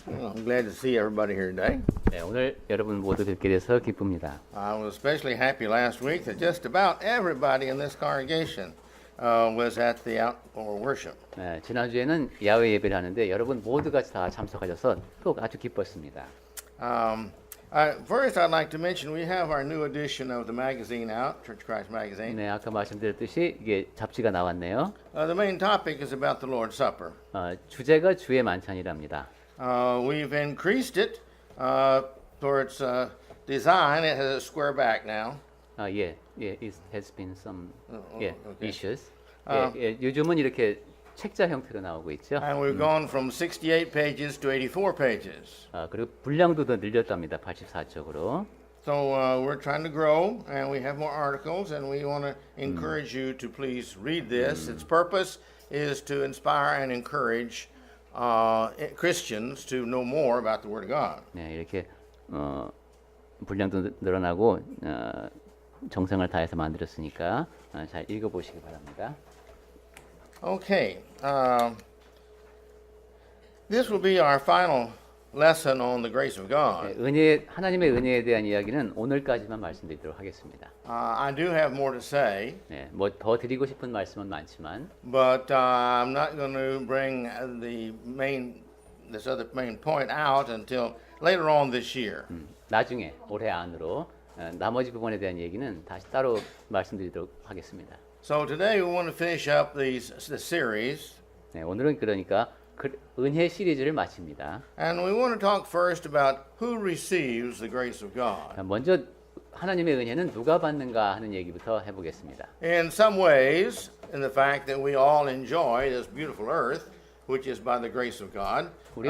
Well, I'm glad to see everybody here today. 네, 오늘 여러분 모두 뵙게 돼서 기쁩니다. I was especially happy last week that just about everybody in this congregation was at the outdoor worship. 네, 지난주에는 야외 예배를 하는데 여러분 모두가 다 참석하셔서 또 아주 기뻤습니다. First, I'd like to mention we have our new edition of the magazine out, Church Christ Magazine. 네, 아까 말씀드렸듯이 이게 잡지가 나왔네요. The main topic is about the Lord's Supper. 주제가 주의 만찬이랍니다. We've increased it for its design. It has a square back now. 예, it has been some okay. issues. 요즘은 이렇게 책자 형태로 나오고 있죠. And we've gone from 68 pages to 84 pages. 그리고 분량도 더 늘렸답니다. 84쪽으로. So we're trying to grow, and we have more articles, and we want to encourage you to please read this. Its purpose is to inspire and encourage Christians to know more about the Word of God. 네, 이렇게 분량도 늘어나고 정성을 다해서 만들었으니까 잘 읽어보시기 바랍니다. Okay, this will be our final lesson on the grace of God. 네, 하나님의 은혜에 대한 이야기는 오늘까지만 말씀드리도록 하겠습니다. I do have more to say, 네, 뭐 더 드리고 싶은 말씀은 많지만, but I'm not going to bring this other main point out until later on this year. 나중에 올해 안으로 나머지 부분에 대한 얘기는 다시 따로 말씀드리도록 하겠습니다. So today we want to finish up the series, 네, 오늘은 그러니까 은혜 시리즈를 마칩니다. and we want to talk first about who receives the grace of God. 먼저 하나님의 은혜는 누가 받는가 하는 얘기부터 해보겠습니다. In some ways, in the fact that we all enjoy this beautiful earth, which is by the grace of God, we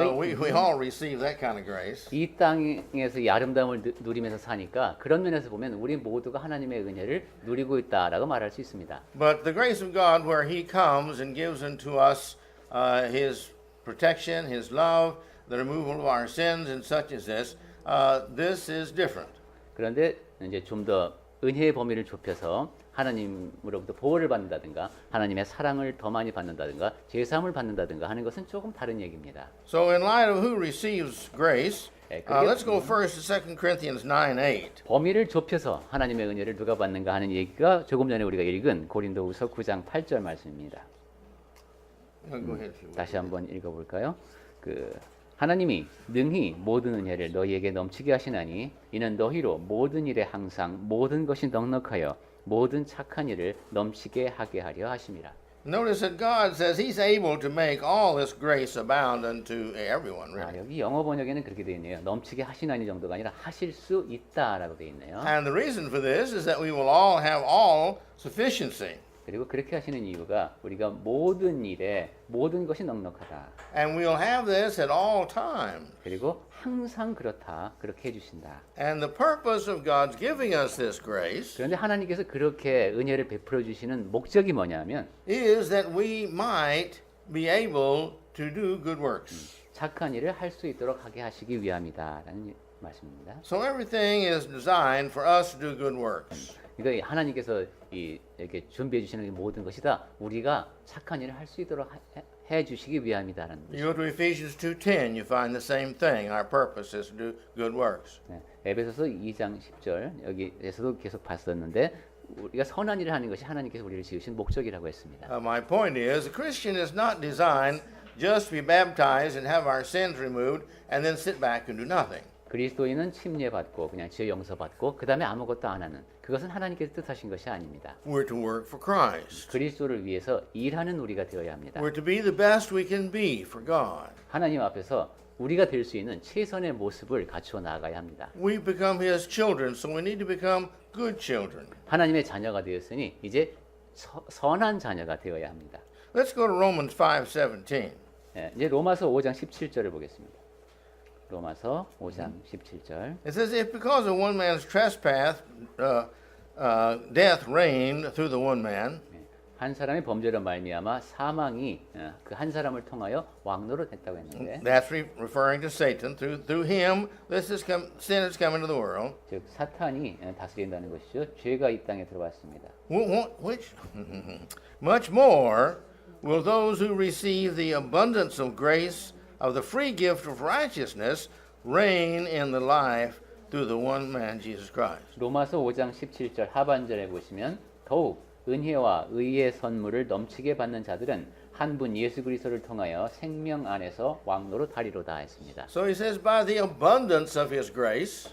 all receive that kind of grace. 이 땅에서 이 아름다움을 누리면서 사니까 그런 면에서 보면 우리 모두가 하나님의 은혜를 누리고 있다라고 말할 수 있습니다. But the grace of God, where He comes and gives unto us His protection, His love, the removal of our sins, and such as this, this is different. 그런데 이제 좀 더 은혜의 범위를 좁혀서 하나님으로부터 보호를 받는다든가 하나님의 사랑을 더 많이 받는다든가 제사함을 받는다든가 하는 것은 조금 다른 얘기입니다. So in light of who receives grace, let's go first to 2 Corinthians 9:8. 범위를 좁혀서 하나님의 은혜를 누가 받는가 하는 얘기가 조금 전에 우리가 읽은 고린도후서 9장 8절 말씀입니다. Go ahead, if you will. 다시 한번 읽어볼까요? 하나님이 능히 모든 은혜를 너희에게 넘치게 하시나니 이는 너희로 모든 일에 항상 모든 것이 넉넉하여 모든 착한 일을 넘치게 하게 하려 하심이라. Notice that God says He's able to make all this grace abound unto everyone, really. 여기 영어 번역에는 그렇게 되어 있네요. 넘치게 하시나니 정도가 아니라 하실 수 있다라고 되어 있네요. And the reason for this is that we will all have all sufficiency. 그리고 그렇게 하시는 이유가 우리가 모든 일에 모든 것이 넉넉하다. And we'll have this at all times. 그리고 항상 그렇다. 그렇게 해주신다. And the purpose of God's giving us this grace 그런데 하나님께서 그렇게 은혜를 베풀어 주시는 목적이 뭐냐면 is that we might be able to do good works. 착한 일을 할 수 있도록 하게 하시기 위함이다라는 말씀입니다. So everything is designed for us to do good works. 그러니까 하나님께서 이렇게 준비해 주시는 모든 것이 다 우리가 착한 일을 할 수 있도록 해 주시기 위함이다라는 You go to Ephesians 2:10, you find the same thing. Our purpose is to do good works. 네, 에베소서 2장 10절 여기에서도 계속 봤었는데 우리가 선한 일을 하는 것이 하나님께서 우리를 지으신 목적이라고 했습니다. My point is, a Christian is not designed just to be baptized and have our sins removed and then sit back and do nothing. 그리스도인은 침례받고 그냥 죄 용서받고 그 다음에 아무것도 안 하는 그것은 하나님께서 뜻하신 것이 아닙니다. We're to work for Christ. 그리스도를 위해서 일하는 우리가 되어야 합니다. We're to be the best we can be for God. 하나님 앞에서 우리가 될 수 있는 최선의 모습을 갖추어 나가야 합니다. We become His children, so we need to become good children. 하나님의 자녀가 되었으니 이제 선한 자녀가 되어야 합니다. Let's go to Romans 5:17. 네, 이제 로마서 5장 17절을 보겠습니다. 로마서 5장 17절. It says, if because of one man's trespass, death reigned through the one man, 한 사람의 범죄로 말미암아 사망이 그 한 사람을 통하여 왕노로 됐다고 했는데, that's referring to Satan. Through him, sin has come into the world. 즉 사탄이 다스린다는 것이죠. 죄가 이 땅에 들어왔습니다. Which much more will those who receive the abundance of grace of the free gift of righteousness reign in the life through the one man Jesus Christ. 로마서 5장 17절 하반절에 보시면 더욱 은혜와 의의 선물을 넘치게 받는 자들은 한 분 예수 그리스도를 통하여 생명 안에서 왕노로 다리로다 했습니다. So he says, by the abundance of his grace,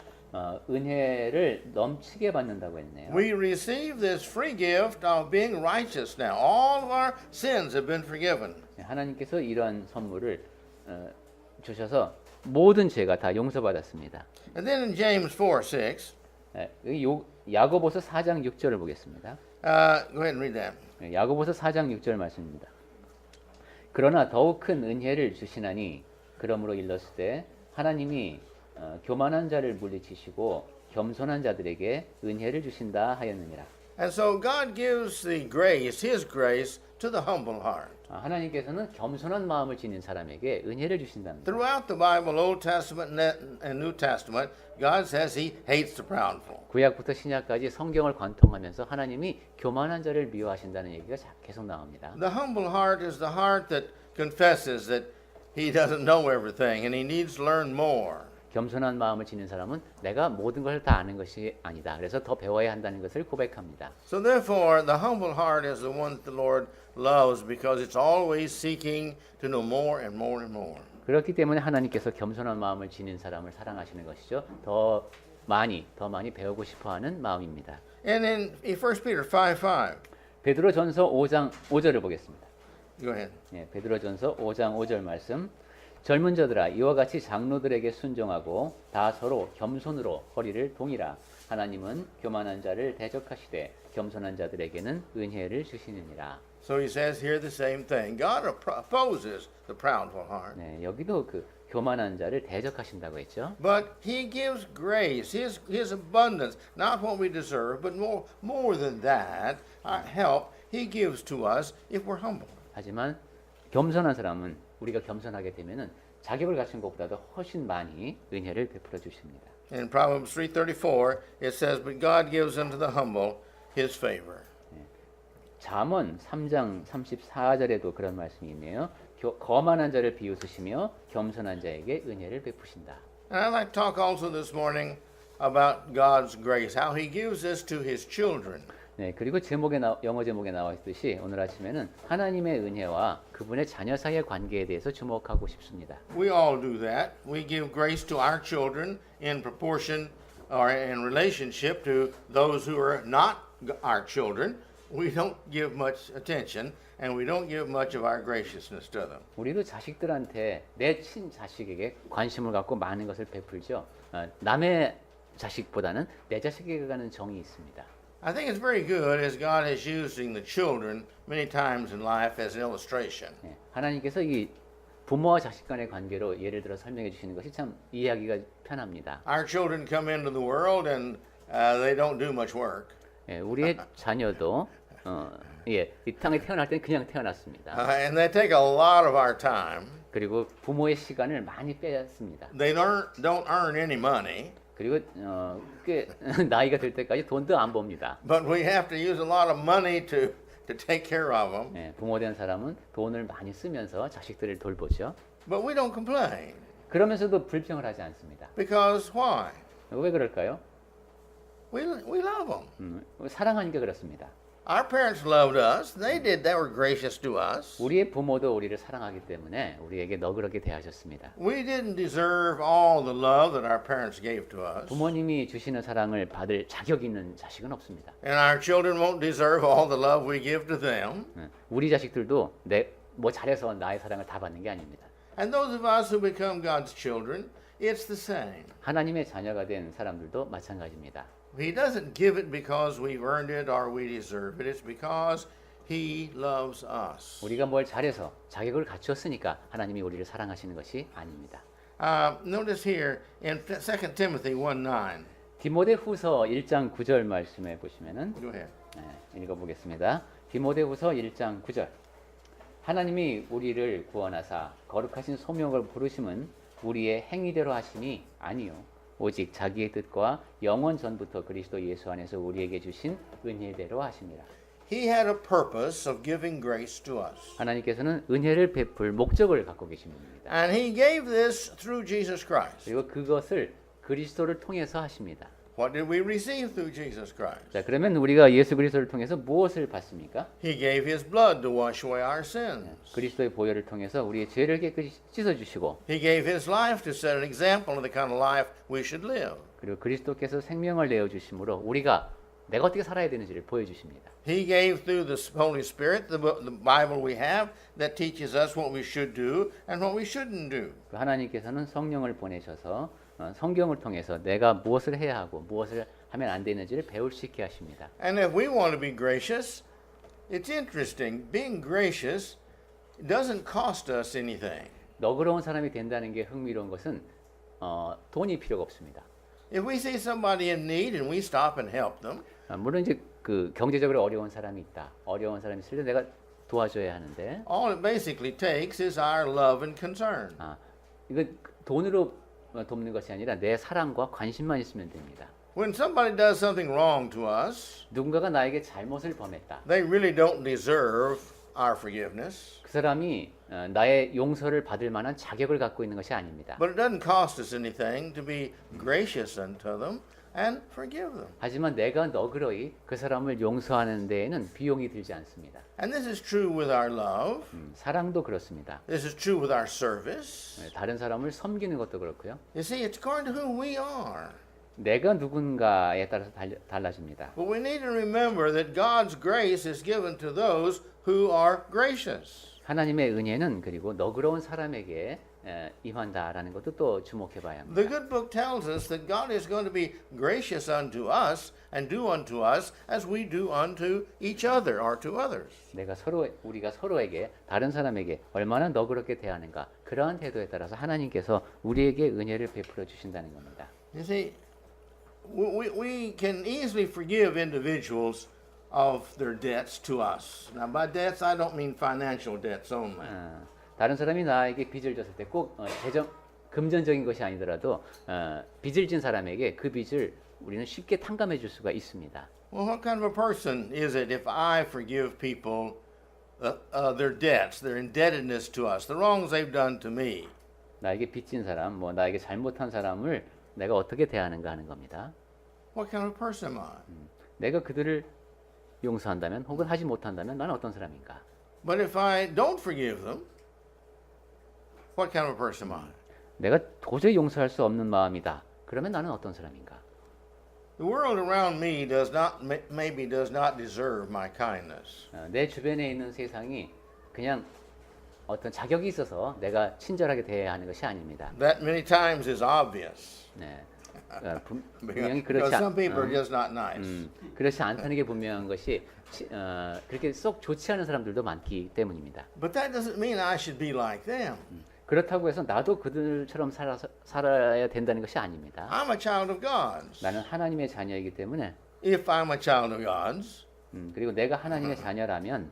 은혜를 넘치게 받는다고 했네요. we receive this free gift of being righteous now. All of our sins have been forgiven. 하나님께서 이러한 선물을 주셔서 모든 죄가 다 용서받았습니다. And then in James 4:6, 야고보서 4장 6절을 보겠습니다. go ahead and read that. 야고보서 4장 6절 말씀입니다. 그러나 더욱 큰 은혜를 주시나니 그러므로 일렀을 때 하나님이 교만한 자를 물리치시고 겸손한 자들에게 은혜를 주신다 하였느니라. And so God gives the grace, his grace, to the humble heart. 하나님께서는 겸손한 마음을 지닌 사람에게 은혜를 주신답니다. Throughout the Bible, Old Testament and New Testament, God says he hates the proudful. 구약부터 신약까지 성경을 관통하면서 하나님이 교만한 자를 미워하신다는 얘기가 계속 나옵니다. The humble heart is the heart that confesses that he doesn't know everything and he needs to learn more. 겸손한 마음을 지닌 사람은 내가 모든 것을 다 아는 것이 아니다. 그래서 더 배워야 한다는 것을 고백합니다. So therefore, the humble heart is the one that the Lord loves because it's always seeking to know more and more and more. 그렇기 때문에 하나님께서 겸손한 마음을 지닌 사람을 사랑하시는 것이죠. 더 많이 배우고 싶어하는 마음입니다. And in 1 Peter 5:5, 베드로전서 5장 5절을 보겠습니다. go ahead. 베드로전서 5장 5절 말씀. 젊은 자들아 이와 같이 장로들에게 순종하고 다 서로 겸손으로 허리를 동이라. 하나님은 교만한 자를 대적하시되 겸손한 자들에게는 은혜를 주시느니라. So he says here the same thing. God opposes the proudful heart. 여기도 그 교만한 자를 대적하신다고 했죠. But he gives grace, his abundance, not what we deserve, but more than that, help he gives to us if we're humble. 하지만 겸손한 사람은 우리가 겸손하게 되면은 자격을 갖춘 것보다도 훨씬 많이 은혜를 베풀어 주십니다. In Proverbs 3:34, it says, "But God gives unto the humble his favor." 잠언 3장 34절에도 그런 말씀이 있네요. 거만한 자를 비웃으시며 겸손한 자에게 은혜를 베푸신다. And I'd like to talk also this morning about God's grace, how he gives this to his children. 그리고 영어 제목에 나와 있듯이 오늘 아침에는 하나님의 은혜와 그분의 자녀 사이의 관계에 대해서 주목하고 싶습니다. We all do that. We give grace to our children in proportion or in relationship to those who are not our children. We don't give much attention and we don't give much of our graciousness to them. 우리도 자식들한테 내 친자식에게 관심을 갖고 많은 것을 베풀죠. 남의 자식보다는 내 자식에게 가는 정이 있습니다. I think it's very good as God is using the children many times in life as an illustration. 하나님께서 이 부모와 자식 간의 관계로 예를 들어 설명해 주시는 것이 참 이해하기가 편합니다. Our children come into the world and they don't do much work. 우리의 자녀도 이 땅에 태어날 때는 그냥 태어났습니다. And they take a lot of our time. 그리고 부모의 시간을 많이 빼앗습니다. They don't earn any money. 그리고 꽤 나이가 될 때까지 돈도 안 법니다. But we have to use a lot of money to take care of them. 부모 된 사람은 돈을 많이 쓰면서 자식들을 돌보죠. But we don't complain. 그러면서도 불평을 하지 않습니다. Because why? 왜 그럴까요? We love them. 사랑하니까 그렇습니다. Our parents loved us. They were gracious to us. 우리의 부모도 우리를 사랑하기 때문에 우리에게 너그럽게 대하셨습니다. We didn't deserve all the love that our parents gave to us. 부모님이 주시는 사랑을 받을 자격 있는 자식은 없습니다. And our children won't deserve all the love we give to them. 우리 자식들도 뭐 잘해서 나의 사랑을 다 받는 게 아닙니다. And those of us who become God's children, it's the same. 하나님의 자녀가 된 사람들도 마찬가지입니다. He doesn't give it because we've earned it or we deserve it. It's because He loves us. 우리가 뭘 잘해서 자격을 갖추었으니까 하나님이 우리를 사랑하시는 것이 아닙니다. Notice here in 2 Timothy 1:9. 디모데후서 1장 9절 말씀해 보시면은 Go ahead. 읽어보겠습니다. 디모데후서 1장 9절. 하나님이 우리를 구원하사 거룩하신 소명을 부르심은 우리의 행위대로 하심이 아니요 오직 자기의 뜻과 영원 전부터 그리스도 예수 안에서 우리에게 주신 은혜대로 하심이라. He had a purpose of giving grace to us. 하나님께서는 은혜를 베풀 목적을 갖고 계신 분입니다. And he gave this through Jesus Christ. 그리고 그것을 그리스도를 통해서 하십니다. What did we receive through Jesus Christ? 자, 그러면 우리가 예수 그리스도를 통해서 무엇을 받습니까? He gave his blood to wash away our sins. 그리스도의 보혈을 통해서 우리의 죄를 깨끗이 씻어 주시고 He gave his life to set an example of the kind of life we should live. 그리고 그리스도께서 생명을 내어 주심으로 우리가 내가 어떻게 살아야 되는지를 보여 주십니다. He gave through the Holy Spirit the Bible we have that teaches us what we should do and what we shouldn't do. 하나님께서는 성령을 보내셔서 성경을 통해서 내가 무엇을 해야 하고 무엇을 하면 안 되는지를 배울 수 있게 하십니다. And if we want to be gracious, it's interesting. Being gracious doesn't cost us anything. 너그러운 사람이 된다는 게 흥미로운 것은 돈이 필요가 없습니다. If we see somebody in need and we stop and help them, 물론 이제 그 경제적으로 어려운 사람이 있다. 어려운 사람이 있을 때 내가 도와줘야 하는데 all it basically takes is our love and concern. 이거 돈으로 돕는 것이 아니라 내 사랑과 관심만 있으면 됩니다. When somebody does something wrong to us, 누군가가 나에게 잘못을 범했다. they really don't deserve our forgiveness. 그 사람이 나의 용서를 받을 만한 자격을 갖고 있는 것이 아닙니다. But it doesn't cost us anything to be gracious unto them and forgive them. 하지만 내가 너그러이 그 사람을 용서하는 데에는 비용이 들지 않습니다. And this is true with our love. 사랑도 그렇습니다. This is true with our service. 다른 사람을 섬기는 것도 그렇고요. You see, it's according to who we are. 내가 누군가에 따라서 달라집니다. But we need to remember that God's grace is given to those who are gracious. 하나님의 은혜는 그리고 너그러운 사람에게 임한다라는 것도 또 주목해 봐야 합니다. The good book tells us that God is going to be gracious unto us and do unto us as we do unto each other or to others. 우리가 서로에게 다른 사람에게 얼마나 너그럽게 대하는가 그러한 태도에 따라서 하나님께서 우리에게 은혜를 베풀어 주신다는 겁니다. You see, we can easily forgive individuals of their debts to us. Now, by debts, I don't mean financial debts only. 다른 사람이 나에게 빚을 졌을 때 꼭 금전적인 것이 아니더라도 빚을 진 사람에게 그 빚을 우리는 쉽게 탕감해 줄 수가 있습니다. Well, what kind of a person is it if I forgive people their debts, their indebtedness to us, the wrongs they've done to me? 나에게 빚진 사람, 나에게 잘못한 사람을 내가 어떻게 대하는가 하는 겁니다. What kind of a person am I? 내가 그들을 용서한다면 혹은 하지 못한다면 나는 어떤 사람인가? But if I don't forgive them, what kind of a person am I? 내가 도저히 용서할 수 없는 마음이다. 그러면 나는 어떤 사람인가? The world around me maybe does not deserve my kindness. 내 주변에 있는 세상이 그냥 어떤 자격이 있어서 내가 친절하게 대해야 하는 것이 아닙니다. That many times is obvious. 네. 분명히 Because 그렇지 some people are just not nice. 그렇지 않다는 게 분명한 것이 그렇게 쏙 좋지 않은 사람들도 많기 때문입니다. But that doesn't mean I should be like them. 그렇다고 해서 나도 그들처럼 살아야 된다는 것이 아닙니다. I'm a child of God's. 나는 하나님의 자녀이기 때문에 If I'm a child of God's, 그리고 내가 하나님의 자녀라면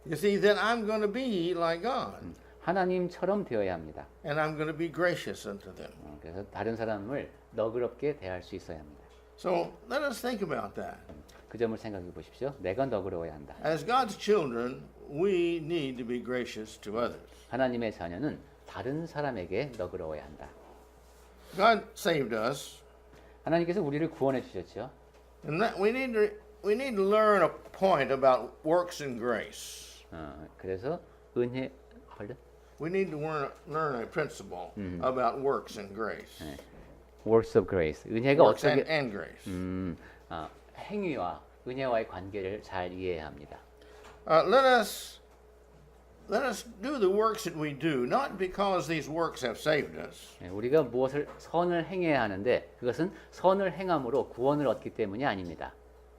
you see, then I'm going to be like God. 하나님처럼 되어야 합니다. And I'm going to be gracious unto them. 그래서 다른 사람을 너그럽게 대할 수 있어야 합니다. So let us think about that. 그 점을 생각해 보십시오. 내가 너그러워야 한다. As God's children, we need to be gracious to others. 하나님의 자녀는 다른 사람에게 너그러워야 한다. God saved us, 하나님께서 우리를 구원해 주셨죠. and that we need to learn a point about works and grace. 그래서 은혜 We need to learn a principle about works and grace. works of grace. 은혜가 Works 어떻게 and grace. 행위와 은혜와의 관계를 잘 이해해야 합니다. Let us do the works that we do, not because these works have saved us, 우리가 무엇을 선을 행해야 하는데 그것은 선을 행함으로 구원을 얻기 때문이 아닙니다.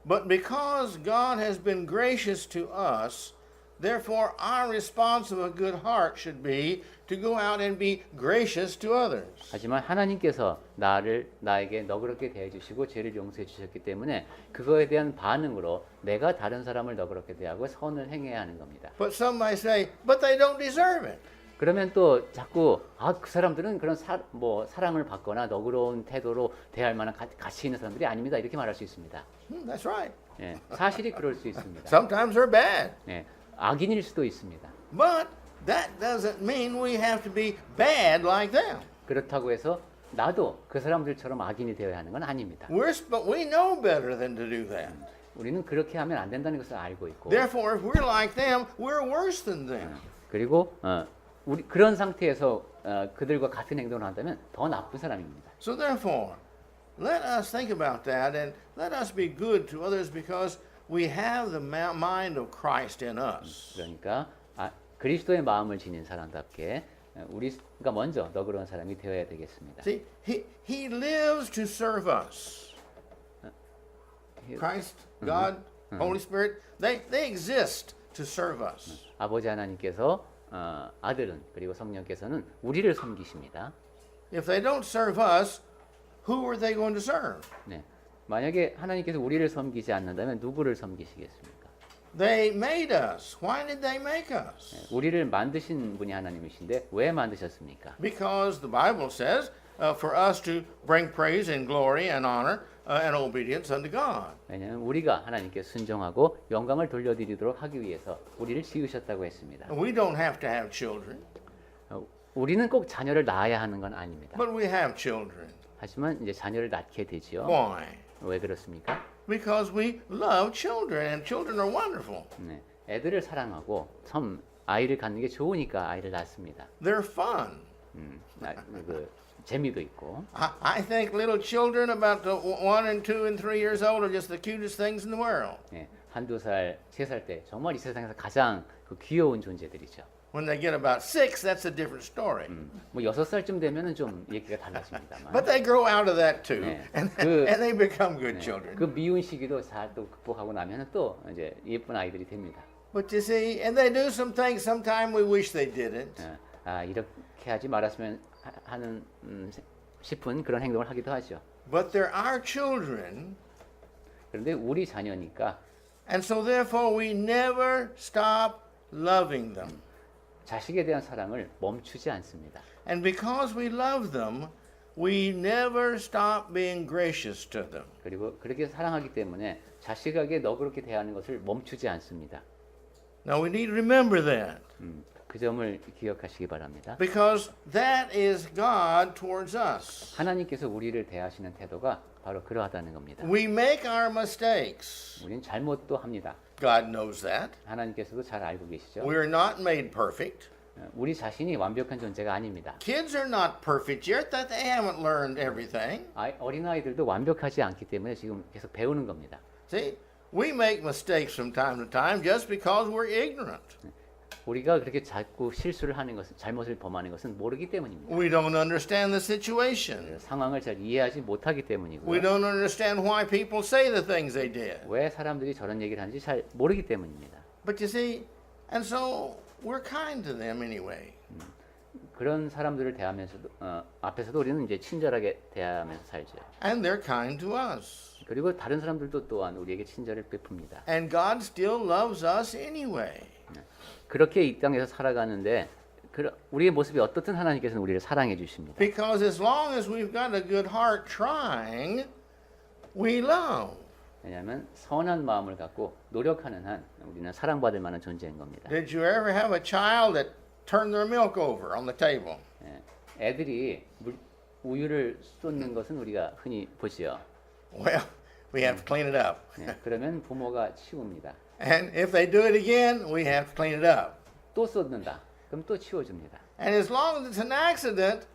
but because God has been gracious to us. Therefore, our response of a good heart should be to go out and be gracious to others. 하지만 하나님께서 나에게 너그럽게 대해 주시고 죄를 용서해 주셨기 때문에 그거에 대한 반응으로 내가 다른 사람을 너그럽게 대하고 선을 행해야 하는 겁니다. But some might say, but they don't deserve it. 그러면 또 자꾸 그 사람들은 그런 사랑을 받거나 너그러운 태도로 대할 만한 가치 있는 사람들이 아닙니다. 이렇게 말할 수 있습니다. That's right. 예, 사실이 그럴 수 있습니다. Sometimes they're bad. 예, 악인일 수도 있습니다. But that doesn't mean we have to be bad like them. 그렇다고 해서 나도 그 사람들처럼 악인이 되어야 하는 건 아닙니다. But we know better than to do that. 우리는 그렇게 하면 안 된다는 것을 알고 있고 Therefore, if we're like them, we're worse than them. 그리고 우리 그런 상태에서 그들과 같은 행동을 한다면 더 나쁜 사람입니다. So therefore, let us think about that and let us be good to others because we have the mind of Christ in us. 그러니까 그리스도의 마음을 지닌 사람답게 우리가 먼저 너그러운 사람이 되어야 되겠습니다. See, he lives to serve us. Christ, God, Holy Spirit, they exist to serve us. 아버지 하나님께서 아들은 그리고 성령께서는 우리를 섬기십니다. If they don't serve us, who are they going to serve? 네. 만약에 하나님께서 우리를 섬기지 않는다면 누구를 섬기시겠습니까? They made us. Why did they make us? 우리를 만드신 분이 하나님이신데 왜 만드셨습니까? Because the Bible says for us to bring praise and glory and honor and obedience unto God. 왜냐하면 우리가 하나님께 순종하고 영광을 돌려드리도록 하기 위해서 우리를 지으셨다고 했습니다. We don't have to have children, 우리는 꼭 자녀를 낳아야 하는 건 아닙니다. but we have children. 하지만 이제 자녀를 낳게 되지요. Why? 왜 그렇습니까? Because we love children and children are wonderful. 네. 애들을 사랑하고 참 아이를 갖는 게 좋으니까 아이를 낳습니다. They're fun. 그 재미도 있고. I think little children about 1 and 2 and 3 years old are just the cutest things in the world. 네. 한두 살, 세 살 때 정말 이 세상에서 가장 그 귀여운 존재들이죠. When they get about 6, that's a different story. 뭐 6살쯤 되면은 좀 얘기가 달라집니다만. But they grow out of that too, 네. and 그- they become good children. 그 미운 시기도 잘 또 극복하고 나면은 또 이제 예쁜 아이들이 됩니다. But you see, and they do some things sometimes we wish they didn't. 이렇게 하지 말았으면 하는 싶은 그런 행동을 하기도 하죠. But they're our children, 그런데 우리 자녀니까 and so therefore we never stop loving them. 자식에 대한 사랑을 멈추지 않습니다. And because we love them, we never stop being gracious to them. 그리고 그렇게 사랑하기 때문에 자식에게 너그럽게 대하는 것을 멈추지 않습니다. Now we need to remember that 그 점을 기억하시기 바랍니다. because that is God towards us. 하나님께서 우리를 대하시는 태도가 바로 그러하다는 겁니다. We make our mistakes. 우리는 잘못도 합니다. God knows that. 하나님께서도 잘 알고 계시죠. We're not made perfect. 우리 자신이 완벽한 존재가 아닙니다. Kids are not perfect yet, that they haven't learned everything. 어린아이들도 완벽하지 않기 때문에 지금 계속 배우는 겁니다. See, we make mistakes from time to time just because we're ignorant. 우리가 그렇게 자꾸 실수를 하는 것은 잘못을 범하는 것은 모르기 때문입니다. We don't understand the situation. 상황을 잘 이해하지 못하기 We 때문이고요. don't understand why people say the things they did. 왜 사람들이 저런 얘기를 하는지 잘 모르기 때문입니다. But you see, and so we're kind to them anyway. 그런 사람들을 대하면서도 앞에서도 우리는 이제 친절하게 대하면서 살죠. And they're kind to us. 그리고 다른 사람들도 또한 우리에게 친절을 베풉니다. And God still loves us anyway. 그렇게 이 땅에서 살아가는데 우리의 모습이 어떻든 하나님께서는 우리를 사랑해 주십니다. Because as long as we've got a good heart trying, we love. 왜냐하면 선한 마음을 갖고 노력하는 한 우리는 사랑받을 만한 존재인 겁니다. Did you ever have a child that turned their milk over on the table? 애들이 우유를 쏟는 것은 우리가 흔히 보지요. Well, we have to clean it up. 그러면 부모가 치웁니다. And if they do it again, we have to clean it up. 또 쏟는다. 그럼 또 치워줍니다. And as long as it's an accident,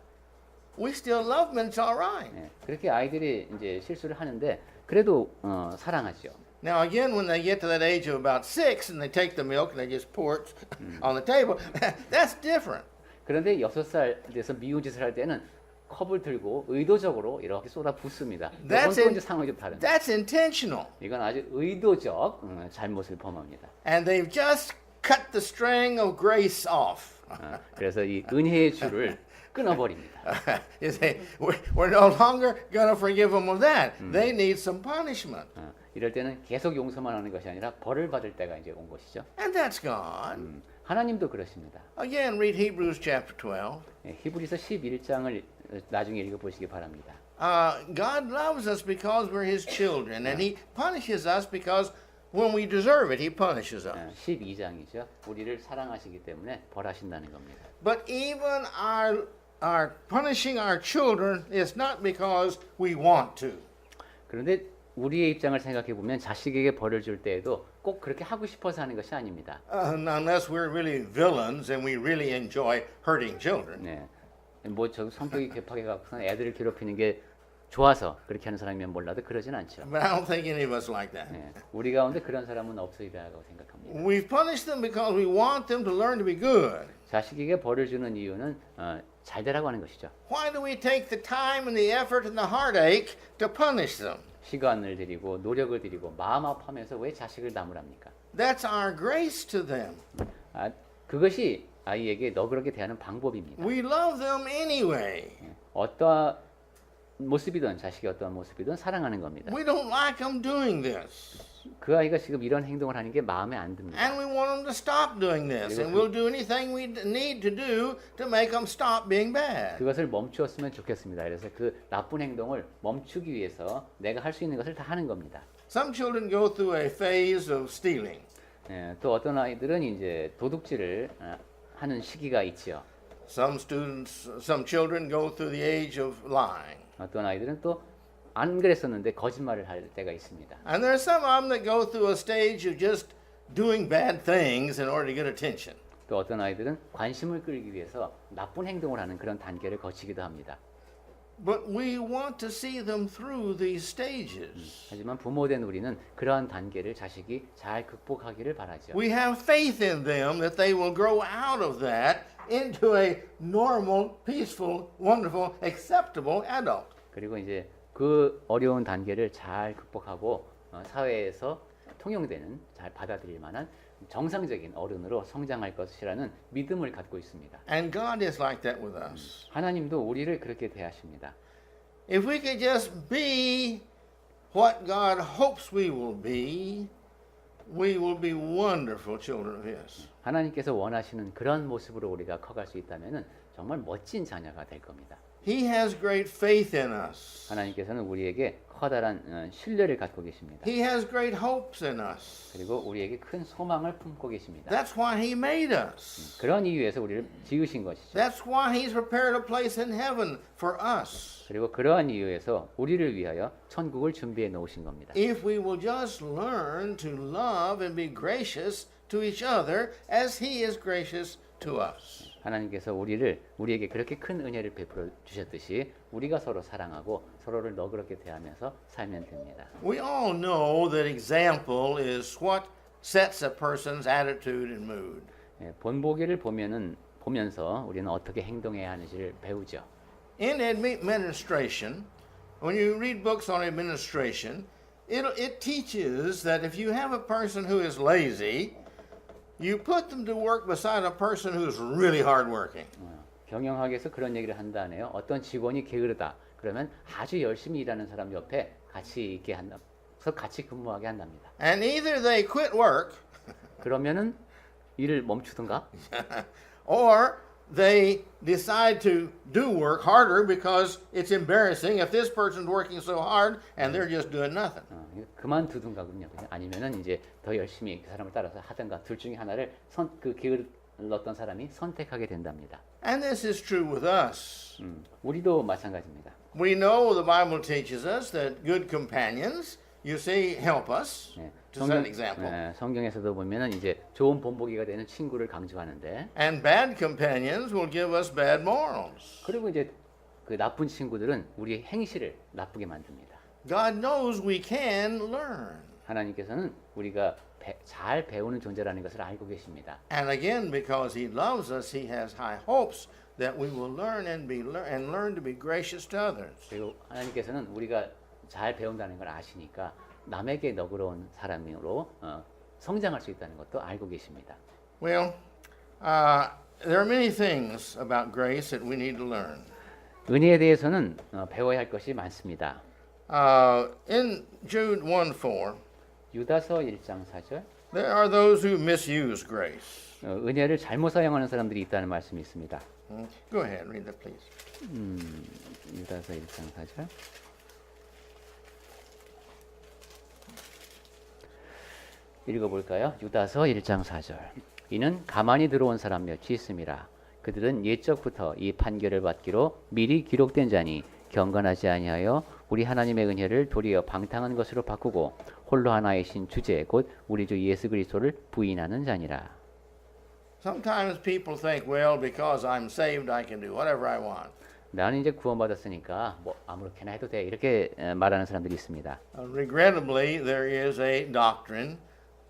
we still love them and it's all right. 그렇게 아이들이 이제 실수를 하는데 그래도 사랑하죠. Now again, when they get to that age of about 6 and they take the milk and they just pour it on the table, that's different. 그런데 6살 돼서 미운 짓을 할 때는 컵을 들고 의도적으로 이렇게 쏟아 붓습니다. 이건 또 이제 상황이 좀 다릅니다. That's intentional. 이건 아주 의도적 잘못을 범합니다. And they've just cut the string of grace off. 그래서 이 은혜의 줄을 끊어버립니다. You say, we're no longer going to forgive them of that. They need some punishment. 이럴 때는 계속 용서만 하는 것이 아니라 벌을 받을 때가 이제 온 것이죠. And that's God. 하나님도 그러십니다. Again, read Hebrews chapter 12. 예, 히브리서 11장을 나중에 읽어보시기 바랍니다. God loves us because we're His children, and He punishes us because when we deserve it, He punishes us. 12장이죠. 우리를 사랑하시기 때문에 벌하신다는 겁니다. But even our punishing our children is not because we want to. 그런데 우리의 입장을 생각해 보면 자식에게 벌을 줄 때에도 꼭 그렇게 하고 싶어서 하는 것이 아닙니다. Unless we're really villains and we really enjoy hurting children. 네, 뭐저 성격이 괴팍해 갖고서 애들을 괴롭히는 게 좋아서 그렇게 하는 사람이면 몰라도 그러진 않죠. But I don't think any of us like that. 네, 우리 가운데 그런 사람은 없으리라고 생각합니다. We've punished them because we want them to learn to be good. 자식에게 벌을 주는 이유는 잘 되라고 하는 것이죠. Why do we take the time and the effort and the heartache to punish them? 시간을 들이고 노력을 들이고 마음 아파하면서 왜 자식을 나무랍니까? That's our grace to them. 그것이 아이에게 너그럽게 대하는 방법입니다. We love them anyway. 어떠한 모습이든 자식이 어떠한 모습이든 사랑하는 겁니다. We don't like them doing this. 그 아이가 지금 이런 행동을 하는 게 마음에 안 듭니다. And we want them to stop doing this. And we'll do anything we need to do to make them stop being bad. 그것을 멈추었으면 좋겠습니다. 그래서 그 나쁜 행동을 멈추기 위해서 내가 할 수 있는 것을 다 하는 겁니다. Some children go through a phase of stealing. 예, 또 어떤 아이들은 이제 도둑질을 하는 시기가 있지요. Some children go through the age of lying. 어떤 아이들은 또 안 그랬었는데 거짓말을 할 때가 있습니다. And there are some of them that go through a stage of just doing bad things in order to get attention. 또 어떤 아이들은 관심을 끌기 위해서 나쁜 행동을 하는 그런 단계를 거치기도 합니다. But we want to see them through these stages. 하지만 부모된 우리는 그러한 단계를 자식이 잘 극복하기를 바라죠. We have faith in them that they will grow out of that into a normal, peaceful, wonderful, acceptable adult. 그리고 이제 그 어려운 단계를 잘 극복하고 사회에서 통용되는 잘 받아들일 만한 정상적인 어른으로 성장할 것이라는 믿음을 갖고 있습니다. And God is like that with us. 하나님도 우리를 그렇게 대하십니다. If we could just be what God hopes we will be be wonderful children of His. 하나님께서 원하시는 그런 모습으로 우리가 커갈 수 있다면은 정말 멋진 자녀가 될 겁니다. He has great faith in us. 하나님께서는 우리에게 커다란 신뢰를 갖고 계십니다. He has great hopes in us. 그리고 우리에게 큰 소망을 품고 계십니다. That's why He made us. 그런 이유에서 우리를 지으신 것이죠. That's why He's prepared a place in heaven for us. 그리고 그러한 이유에서 우리를 위하여 천국을 준비해 놓으신 겁니다. If we will just learn to love and be gracious to each other as He is gracious to us. 하나님께서 우리에게 그렇게 큰 은혜를 베풀어 주셨듯이 우리가 서로 사랑하고 서로를 너그럽게 대하면서 살면 됩니다. We all know that example is what sets a person's attitude and mood. 예, 본보기를 보면서 우리는 어떻게 행동해야 하는지를 배우죠. In administration, when you read books on administration, it teaches that if you have a person who is lazy, you put them to work beside a person who is really hardworking. 경영학에서 그런 얘기를 한다네요. 어떤 직원이 게으르다. 그러면 아주 열심히 일하는 사람 옆에 같이 있게 한다. 그래서 같이 근무하게 한답니다. And either they quit work, 그러면은 일을 멈추든가, or they decide to do work harder because it's embarrassing if this person's working so hard and they're just doing nothing. 그만두든가군요. 아니면은 이제 더 열심히 그 사람을 따라서 하든가 둘 중에 하나를 그 게을렀던 사람이 선택하게 된답니다. And this is true with us. 우리도 마찬가지입니다. We know the Bible teaches us that good companions, you see, help us to set an example. 성경에서도 보면은 이제 좋은 본보기가 되는 친구를 강조하는데, And bad companions will give us bad morals. 그리고 이제 그 나쁜 친구들은 우리의 행실을 나쁘게 만듭니다. God knows we can learn. 하나님께서는 우리가 잘 배우는 존재라는 것을 알고 계십니다. And again, because He loves us, He has high hopes that we will learn and learn to be gracious to others. 그리고 하나님께서는 우리가 잘 배운다는 걸 아시니까 남에게 너그러운 사람으로 성장할 수 있다는 것도 알고 계십니다. Well, there are many things about grace that we need to learn. 은혜에 대해서는 배워야 할 것이 많습니다. In Jude 1:4, 유다서 1장 4절 There are those who misuse grace. 은혜를 잘못 사용하는 사람들이 있다는 말씀이 있습니다. Go ahead, read that, please. 유다서 1장 4절. 읽어볼까요? 유다서 1장 4절. 이는 가만히 들어온 사람 몇이 있음이라. 그들은 옛적부터 이 판결을 받기로 미리 기록된 자니 경건하지 아니하여 우리 하나님의 은혜를 도리어 방탕한 것으로 바꾸고 홀로 하나이신 주제 곧 우리 주 예수 그리스도를 부인하는 자니라. Sometimes people think, well, because I'm saved, I can do whatever I want. 나는 이제 구원받았으니까 뭐 아무렇게나 해도 돼 이렇게 말하는 사람들이 있습니다. Regrettably, there is a doctrine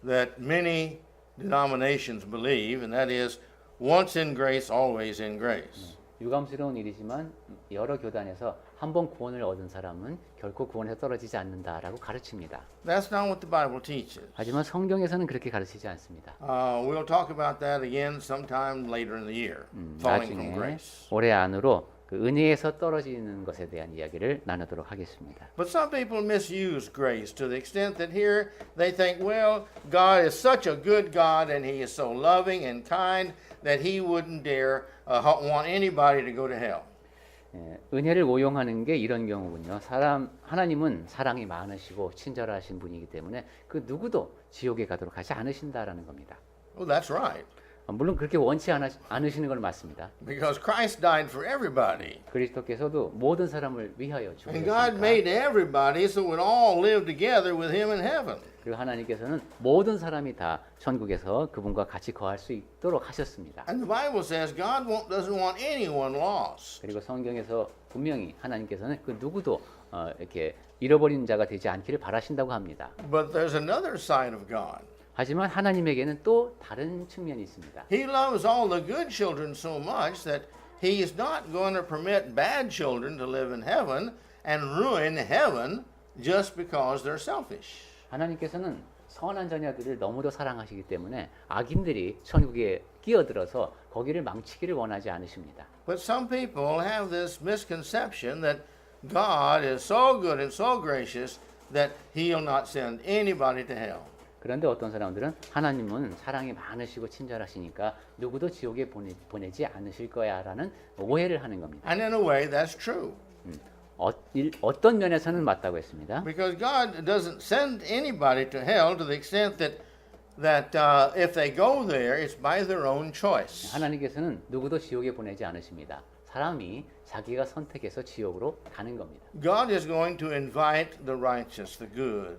that many denominations believe, and that is once in grace, always in grace. 유감스러운 일이지만 여러 교단에서 한 번 구원을 얻은 사람은 결코 구원에서 떨어지지 않는다라고 가르칩니다. That's not what the Bible teaches. 하지만 성경에서는 그렇게 가르치지 않습니다. We'll talk about that again sometime later in the year, falling from 나중에 grace. 올해 안으로 그 은혜에서 떨어지는 것에 대한 이야기를 나누도록 하겠습니다. But some people misuse grace to the extent that here they think, well, God is such a good God and He is so loving and kind that He wouldn't dare want anybody to go to hell. 은혜를 오용하는 게 이런 경우군요. 하나님은 사랑이 많으시고 친절하신 분이기 때문에 그 누구도 지옥에 가도록 하지 않으신다라는 겁니다. Well, that's right. 물론 그렇게 원치 않으시는 건 맞습니다. Because Christ died for everybody. 그리스도께서도 모든 사람을 위하여 And God 죽으셨으니까. made everybody so we'd all live together with Him in heaven. 그리고 하나님께서는 모든 사람이 다 천국에서 그분과 같이 거할 수 있도록 하셨습니다. And the Bible says God doesn't want anyone lost. 그리고 성경에서 분명히 하나님께서는 그 누구도 이렇게 잃어버린 자가 되지 않기를 바라신다고 합니다. But there's another side of God. 하지만 하나님에게는 또 다른 측면이 있습니다. He loves all the good children so much that He is not going to permit bad children to live in heaven and ruin heaven just because they're selfish. 하나님께서는 선한 자녀들을 너무도 사랑하시기 때문에 악인들이 천국에 끼어들어서 거기를 망치기를 원하지 않으십니다. But some people have this misconception that God is so good and so gracious that He'll not send anybody to hell. 그런데 어떤 사람들은 하나님은 사랑이 많으시고 친절하시니까 누구도 지옥에 보내지 않으실 거야라는 오해를 하는 겁니다. And in a way, that's true. 어떤 면에서는 맞다고 했습니다. Because God doesn't send anybody to hell to the extent that if they go there, it's by their own choice. 하나님께서는 누구도 지옥에 보내지 않으십니다. 사람이 자기가 선택해서 지옥으로 가는 겁니다. God is going to invite the righteous, the good.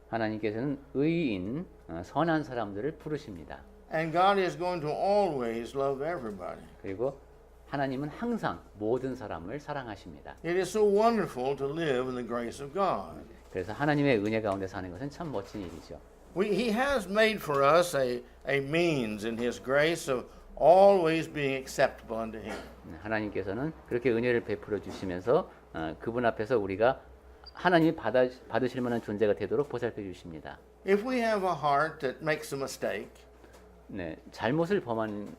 하나님께서는 의인, 선한 사람들을 부르십니다. And God is going to always love everybody. 그리고 하나님은 항상 모든 사람을 사랑하십니다. It is so wonderful to live in the grace of God. 그래서 하나님의 은혜 가운데 사는 것은 참 멋진 일이죠. He has made for us a means in His grace of always being acceptable unto Him. 하나님께서는 그렇게 은혜를 베풀어 주시면서 그분 앞에서 우리가 하나님이 받으실 만한 존재가 되도록 보살펴 주십니다. If we have a heart that makes a mistake, 네, 잘못을 범한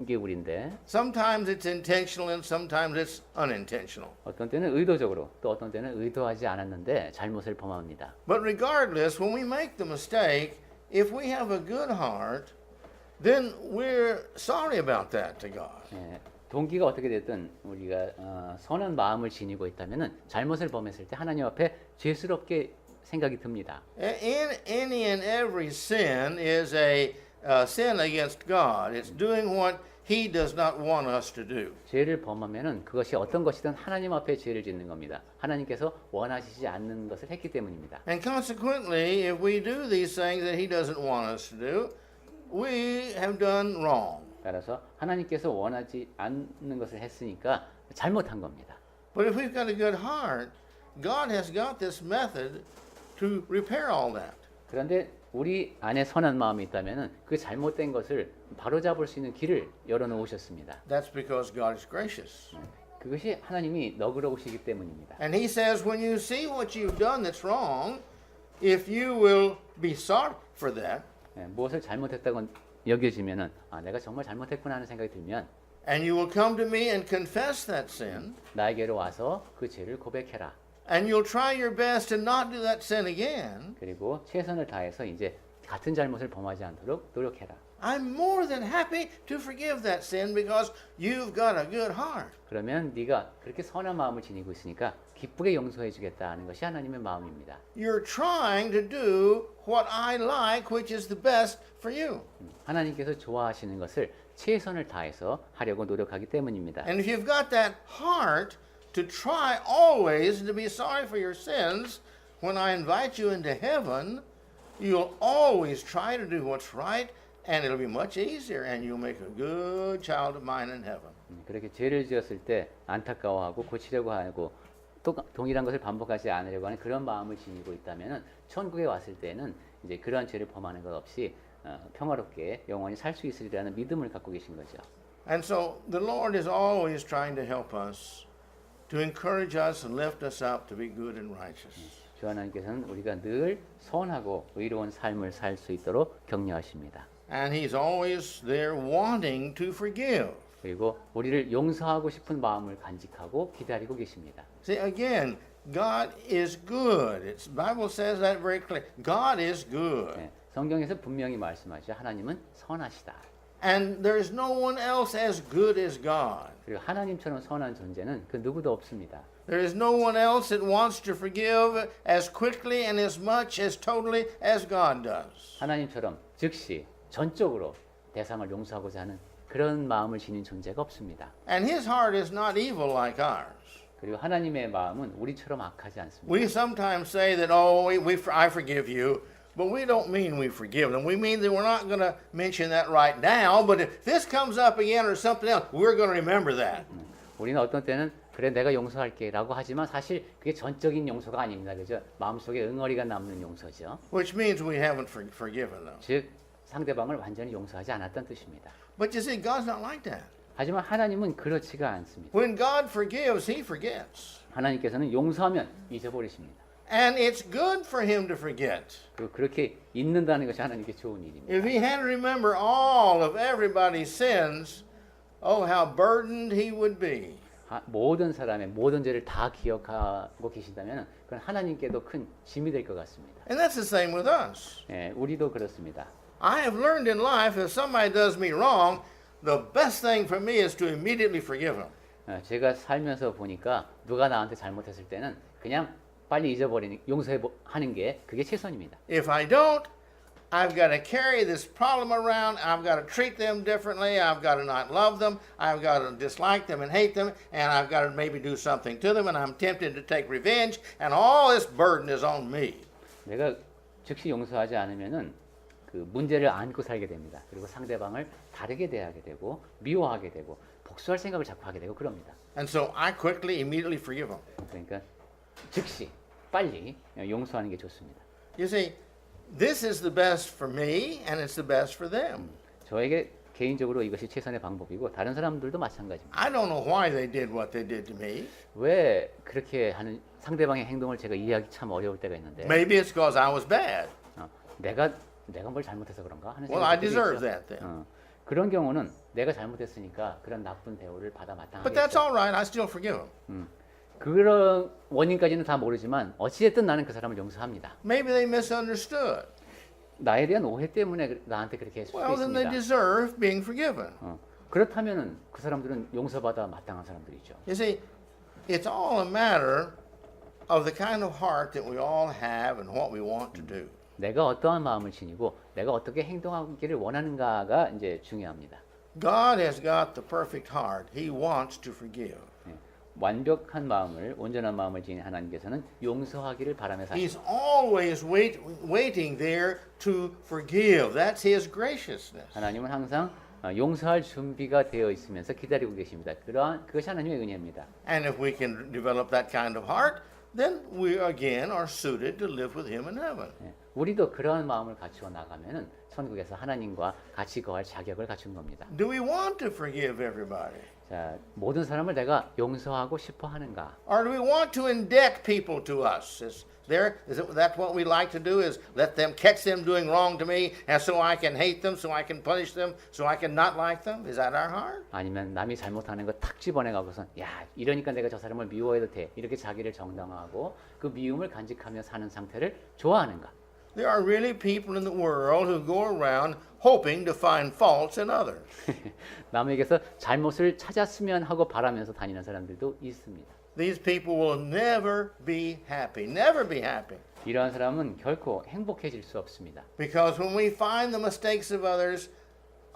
게 우리인데 sometimes it's intentional and sometimes it's unintentional. 어떤 때는 의도적으로 또 어떤 때는 의도하지 않았는데 잘못을 범합니다. But regardless, when we make the mistake, if we have a good heart, then we're sorry about that to God. 네, 동기가 어떻게 됐든 우리가 선한 마음을 지니고 있다면은 잘못을 범했을 때 하나님 앞에 죄스럽게 생각이 듭니다. In any and every sin is a sin against God. It's doing what He does not want us to do. 죄를 범하면은 그것이 어떤 것이든 하나님 앞에 죄를 짓는 겁니다. 하나님께서 원하시지 않는 것을 했기 때문입니다. And consequently, if we do these things that He doesn't want us to do, we have done wrong. 따라서 하나님께서 원하지 않는 것을 했으니까 잘못한 겁니다. But if we've got a good heart, God has got this method to repair all that. 그런데 우리 안에 선한 마음이 있다면은 그 잘못된 것을 바로잡을 수 있는 길을 열어놓으셨습니다. That's because God is gracious. 그것이 하나님이 너그러우시기 때문입니다. And He says, when you see what you've done that's wrong, if you will be sorry for that, 무엇을 잘못했다고 여겨지면은 내가 정말 잘못했구나 하는 생각이 들면 and you will come to me and confess that sin, 나에게로 와서 그 죄를 고백해라. and you'll try your best to not do that sin again, 그리고 최선을 다해서 이제 같은 잘못을 범하지 않도록 노력해라. I'm more than happy to forgive that sin because you've got a good heart. 그러면 네가 그렇게 선한 마음을 지니고 있으니까 기쁘게 용서해 주겠다는 것이 하나님의 마음입니다. You're trying to do what I like, which is the best for you. 하나님께서 좋아하시는 것을 최선을 다해서 하려고 노력하기 때문입니다. And if you've got that heart to try always to be sorry for your sins, when I invite you into heaven, you'll always try to do what's right, and it'll be much easier, and you'll make a good child of mine in heaven. 그렇게 죄를 지었을 때 안타까워하고 고치려고 하고 또 동일한 것을 반복하지 않으려고 하는 그런 마음을 지니고 있다면 천국에 왔을 때는 이제 그러한 죄를 범하는 것 없이 평화롭게 영원히 살 수 있으리라는 믿음을 갖고 계신 거죠. And so the Lord is always trying to help us, to encourage us and lift us up to be good and righteous. 주 하나님께서는 우리가 늘 선하고 의로운 삶을 살 수 있도록 격려하십니다. And He's always there wanting to forgive. 그리고 우리를 용서하고 싶은 마음을 간직하고 기다리고 계십니다. See, again, God is good. The Bible says that very clearly. God is good. 네, 성경에서 분명히 말씀하죠. 하나님은 선하시다. And there's no one else as good as God. 그리고 하나님처럼 선한 존재는 그 누구도 없습니다. There is no one else that wants to forgive as quickly and as much as totally as God does. 하나님처럼 즉시 전적으로 대상을 용서하고자 하는 그런 마음을 지닌 존재가 없습니다. And His heart is not evil like ours. 그리고 하나님의 마음은 우리처럼 악하지 않습니다. We sometimes say that, oh, I forgive you, but we don't mean we forgive them. We mean that we're not going to mention that right now, but if this comes up again or something else, we're going to remember that. 우리는 어떤 때는 그래 내가 용서할게라고 하지만 사실 그게 전적인 용서가 아닙니다. 그죠? 마음속에 응어리가 남는 용서죠. Which means we haven't forgiven them. 즉 상대방을 완전히 용서하지 않았다는 뜻입니다. But you see, God's not like that. 하지만 하나님은 그렇지가 않습니다. When God forgives, He forgets. 하나님께서는 용서하면 잊어버리십니다. And it's good for Him to forget. 그리고 그렇게 잊는다는 것이 하나님께 좋은 일입니다. If He had to remember all of everybody's sins, oh, how burdened He would be. 모든 사람의 모든 죄를 다 기억하고 계신다면 그건 하나님께도 큰 짐이 될 것 같습니다. And that's the same with us. 예, 우리도 그렇습니다. I have learned in life if somebody does me wrong, the best thing for me is to immediately forgive them. 제가 살면서 보니까 누가 나한테 잘못했을 때는 그냥 빨리 잊어버리는 용서하는 게 그게 최선입니다. If I don't, I've got to carry this problem around. I've got to treat them differently. I've got to not love them. I've got to dislike them and hate them. And I've got to maybe do something to them. And I'm tempted to take revenge. And all this burden is on me. 내가 즉시 용서하지 않으면은 그 문제를 안고 살게 됩니다. 그리고 상대방을 다르게 대하게 되고 미워하게 되고 복수할 생각을 자꾸 하게 되고 그럽니다. And so I quickly, immediately forgive them. 그러니까 즉시 빨리 용서하는 게 좋습니다. You see, this is the best for me and it's the best for them. 저에게 개인적으로 이것이 최선의 방법이고 다른 사람들도 마찬가지입니다. I don't know why they did what they did to me. 왜 그렇게 하는 상대방의 행동을 제가 이해하기 참 어려울 때가 있는데 Maybe it's because I was bad. 내가 뭘 잘못해서 그런가 하는 Well, I 생각이 deserve 있죠. that then. 그런 경우는 내가 잘못했으니까 그런 나쁜 대우를 받아 But that's 마땅하겠죠. all right. I still forgive them. 그런 원인까지는 다 모르지만 어찌됐든 나는 그 사람을 용서합니다. Maybe they misunderstood. 나에 대한 오해 때문에 나한테 그렇게 했을 수도 Well, then they 있습니다. deserve being forgiven. 그렇다면은 그 사람들은 용서받아 마땅한 사람들이죠. You see, it's all a matter of the kind of heart that we all have and what we want to do. 내가 어떠한 마음을 지니고 내가 어떻게 행동하기를 원하는가가 이제 중요합니다. God has got the perfect heart. He wants to forgive. 완벽한 마음을 온전한 마음을 지닌 하나님께서는 용서하기를 바라며 He's 사십니다. always waiting there to forgive. That's His graciousness. 하나님은 항상 용서할 준비가 되어 있으면서 기다리고 계십니다. 그것이 하나님의 은혜입니다. And if we can develop that kind of heart, then we again are suited to live with Him in heaven. 우리도 그러한 마음을 갖추어 나가면은 천국에서 하나님과 같이 거할 자격을 갖춘 겁니다. Do we want to forgive everybody? 자, 모든 사람을 내가 용서하고 싶어 하는가? Or do we want to indict people to us? Is that what we like to do? Is let them catch them doing wrong to me, and so I can hate them, so I can punish them, so I can not like them? Is that our heart? 아니면 남이 잘못하는 거 탁 집어내 갖고서 야, 이러니까 내가 저 사람을 미워해도 돼. 이렇게 자기를 정당화하고 그 미움을 간직하며 사는 상태를 좋아하는가? There are really people in the world who go around hoping to find faults in others. 남에게서 잘못을 찾았으면 하고 바라면서 다니는 사람들도 있습니다. These people will never be happy, never be happy. 이러한 사람은 결코 행복해질 수 없습니다. Because when we find the mistakes of others,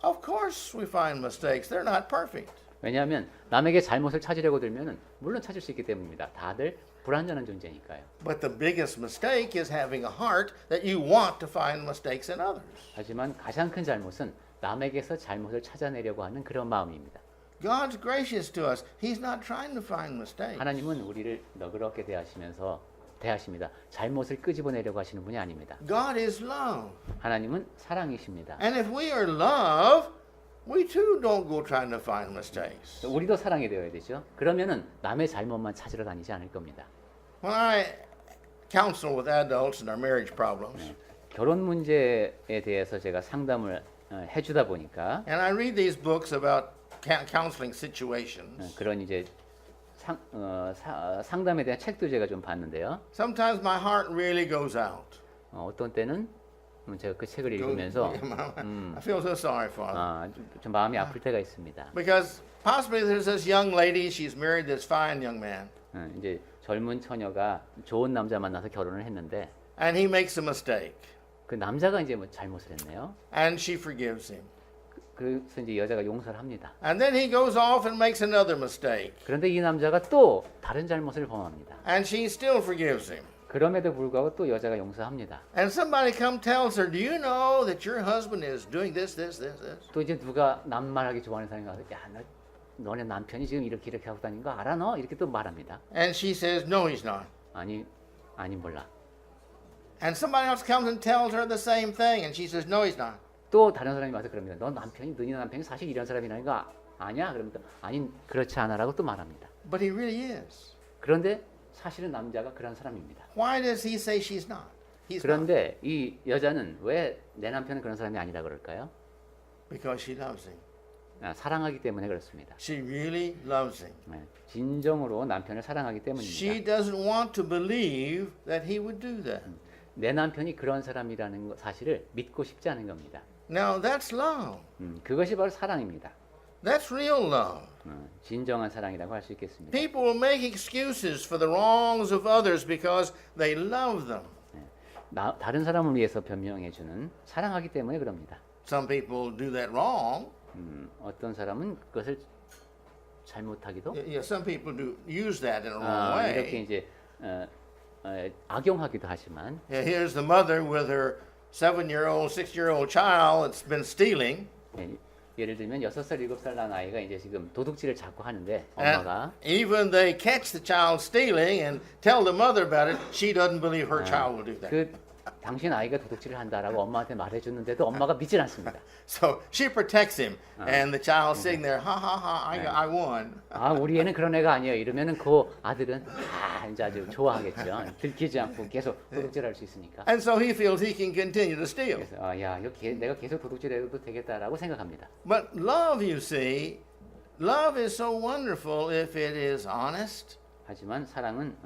of course we find mistakes. They're not perfect. 왜냐하면 남에게 잘못을 찾으려고 들면은 물론 찾을 수 있기 때문입니다. 다들 불완전한 존재니까요. But the biggest mistake is having a heart that you want to find mistakes in others. 하지만 가장 큰 잘못은 남에게서 잘못을 찾아내려고 하는 그런 마음입니다. God's gracious to us. He's not trying to find mistakes. 하나님은 우리를 너그럽게 대하십니다. 잘못을 끄집어내려고 하시는 분이 아닙니다. God is love. 하나님은 사랑이십니다. And if we are love, we too don't go trying to find mistakes. 우리도 사랑이 되어야 되죠. 그러면은 남의 잘못만 찾으러 다니지 않을 겁니다. When I counsel with adults in our marriage problems, 결혼 문제에 대해서 제가 상담을 해주다 보니까 and I read these books about counseling situations, 그런 이제 상담에 대한 책도 제가 좀 봤는데요. sometimes my heart really goes out. 어떤 때는 제가 그 책을 읽으면서 I feel so sorry for them. 좀 마음이 아플 때가 있습니다. Because possibly there's this young lady, she's married this fine young man, 이제 젊은 처녀가 좋은 남자 만나서 결혼을 했는데 and he makes a mistake, 그 남자가 이제 뭐 잘못을 했네요. and she forgives him. 그래서 이제 여자가 용서를 합니다. And then he goes off and makes another mistake, 그런데 이 남자가 또 다른 잘못을 범합니다. and she still forgives him. 그럼에도 불구하고 또 여자가 용서합니다. And somebody come tells her, do you know that your husband is doing this, this, this, this? 또 이제 누가 남말하기 좋아하는 사람이 가서 너네 남편이 지금 이렇게 하고 다니는 거 알아 너? 이렇게 또 말합니다. And she says, no, he's not. 아니 몰라. And somebody else comes and tells her the same thing, and she says, no, he's not. 또 다른 사람이 와서 그럽니다. 너희 남편이 사실 이런 사람이라는 거 아냐? 그러면 또 아니 그렇지 않아라고 또 말합니다. But he really is. 그런데 사실은 남자가 그런 사람입니다. Why does he say she's not? He's not. 그런데 이 여자는 왜 내 남편은 그런 사람이 아니다 그럴까요? Because she loves him. 사랑하기 때문에 그렇습니다. She really loves him. 진정으로 남편을 사랑하기 She 때문입니다. doesn't want to believe that he would do that. 내 남편이 그런 사람이라는 사실을 믿고 싶지 않은 겁니다. Now that's love. 그것이 바로 사랑입니다. That's real love. 진정한 사랑이라고 할 수 있겠습니다. People will make excuses for the wrongs of others because they love them. 다른 사람을 위해서 변명해주는 사랑하기 때문에 그럽니다. Some people do that wrong. 어떤 사람은 그것을 잘못하기도 Yeah, some people do use that in a wrong 이렇게 way. 이제 악용하기도 하지만 Yeah, here's the mother with her 7-year-old, 6-year-old child that's been stealing. 예를 들면 6살, 7살 난 아이가 이제 지금 도둑질을 자꾸 하는데 And 엄마가 even they catch the child stealing and tell the mother about it, she doesn't believe her child will do that. 그 당신 아이가 도둑질을 한다라고 엄마한테 말해줬는데도 엄마가 믿질 않습니다. So she protects him, and the child's sitting there, ha ha ha, I won. 우리 애는 그런 애가 아니에요. 이러면은 그 아들은 이제 아주 좋아하겠죠. 들키지 않고 계속 도둑질할 수 있으니까. And so he feels he can continue to steal. 그래서 내가 계속 도둑질해도 되겠다라고 생각합니다. But love, you see, love is so wonderful if it is honest, 하지만 사랑은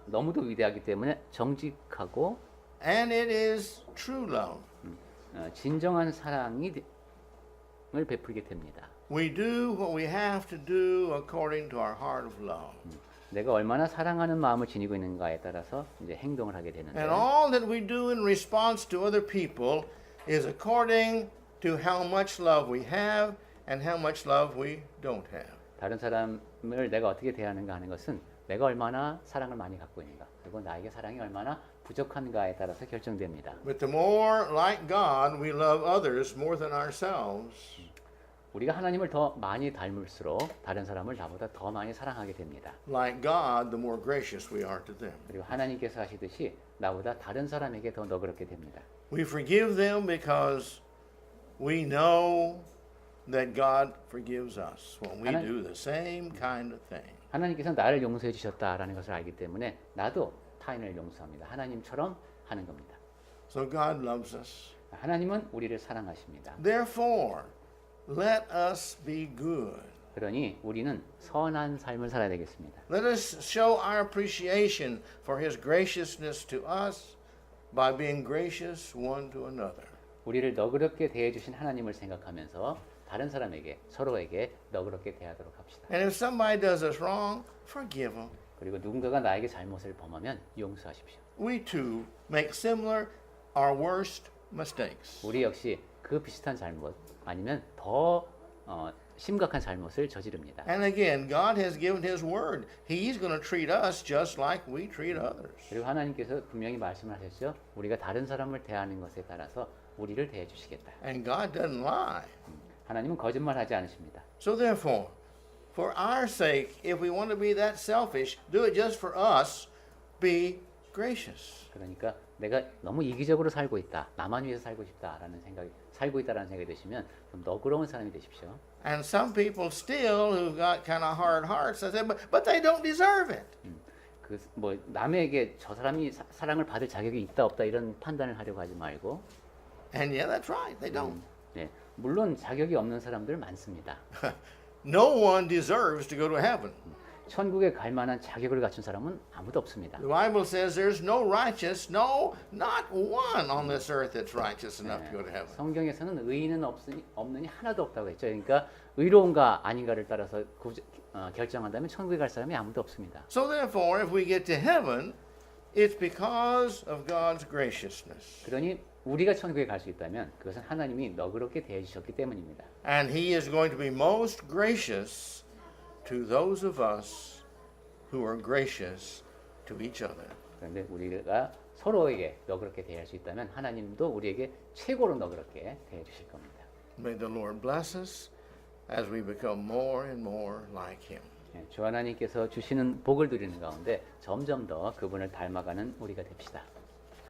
너무도 위대하기 때문에 정직하고 and it is true love. 진정한 사랑을 베풀게 됩니다. We do what we have to do according to our heart of love. 내가 얼마나 사랑하는 마음을 지니고 있는가에 따라서 이제 행동을 하게 되는데 And all that we do in response to other people is according to how much love we have and how much love we don't have. 다른 사람을 내가 어떻게 대하는가 하는 것은 내가 얼마나 사랑을 많이 갖고 있는가 그리고 나에게 사랑이 얼마나 부족한가에 따라서 결정됩니다. But the more like God we love others more than ourselves, 우리가 하나님을 더 많이 닮을수록 다른 사람을 나보다 더 많이 사랑하게 됩니다. like God, the more gracious we are to them. 그리고 하나님께서 하시듯이 나보다 다른 사람에게 더 너그럽게 됩니다. We forgive them because we know that God forgives us when we do the same kind of thing. 하나님께서 나를 용서해 주셨다라는 것을 알기 때문에 나도 타인을 용서합니다. 하나님처럼 하는 겁니다. So God loves us. 하나님은 우리를 사랑하십니다. Therefore, let us be good. 그러니 우리는 선한 삶을 살아야 되겠습니다. Let us show our appreciation for His graciousness to us by being gracious one to another. 우리를 너그럽게 대해 주신 하나님을 생각하면서 다른 사람에게 서로에게 너그럽게 대하도록 합시다. And if somebody does us wrong, forgive them. 그리고 누군가가 나에게 잘못을 범하면 용서하십시오. We too make similar our worst mistakes. 우리 역시 그 비슷한 잘못 아니면 더 심각한 잘못을 저지릅니다. And again, God has given His word. He's going to treat us just like we treat others. 그리고 하나님께서 분명히 말씀하셨죠. 우리가 다른 사람을 대하는 것에 따라서 우리를 대해 주시겠다. And God doesn't lie. 하나님은 거짓말하지 않으십니다. So therefore, for our sake, if we want to be that selfish, do it just for us, be gracious. 그러니까 내가 너무 이기적으로 살고 있다. 나만 위해서 살고 싶다라는 생각이 살고 있다라는 생각이 드시면 좀 너그러운 사람이 되십시오. And some people still who've got kind of hard hearts, they say, but they don't deserve it. 그 뭐 남에게 저 사람이 사랑을 받을 자격이 있다 없다 이런 판단을 하려고 하지 말고 And yeah, that's right, they don't. 네, 물론 자격이 없는 사람들 많습니다. No one deserves to go to heaven. 천국에 갈 만한 자격을 갖춘 사람은 아무도 없습니다. The Bible says there's no righteous, no, not one on this earth that's righteous enough to go to heaven. 성경에서는 의인은 없느니 하나도 없다고 했죠. 그러니까 의로운가 아닌가를 따라서 결정한다면 천국에 갈 사람이 아무도 없습니다. So therefore, if we get to heaven, it's because of God's graciousness. 그러니 우리가 천국에 갈 수 있다면 그것은 하나님이 너그럽게 대해 주셨기 때문입니다. And He is going to be most gracious to those of us who are gracious to each other. 그런데 우리가 서로에게 너그럽게 대할 수 있다면 하나님도 우리에게 최고로 너그럽게 대해 주실 겁니다. May the Lord bless us as we become more and more like Him. 주 하나님께서 주시는 복을 누리는 가운데 점점 더 그분을 닮아가는 우리가 됩시다.